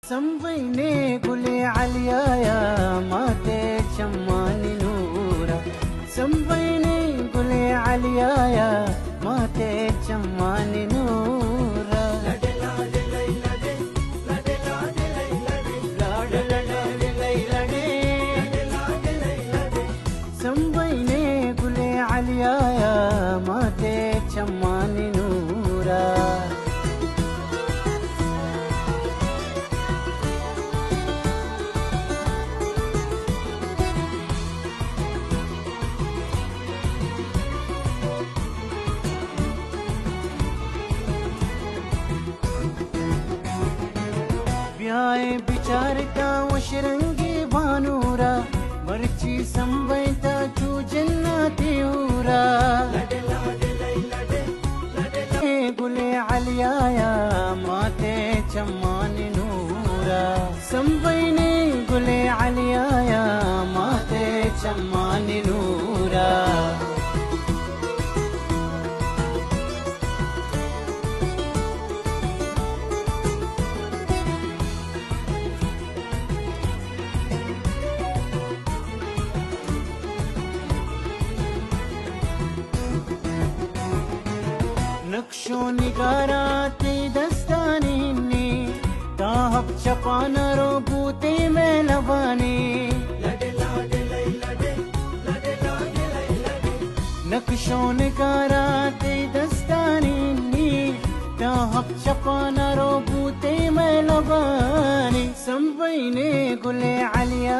संवयने गुले आलिया माते चम्मानी नूरा संवयने गुले आलिया माते चम्मानी नूरा संवयने गुले आलिया माते चम्मानी नूरा ब्याए बिचारता वशरंगी भानूरा बरची संवयता तू जन्नती ऊरा गुले आलिया माते चम्मानी नूरा संवयने गुले आलिया माते चम्मानी नूरा नक्शो निगाराते दस्तानी ताहब चपाना रो बूते में लबानी नक्शो निगाराते दस्तानी ताहब चपाना रो बूते में लबानी संवयने गुले आलिया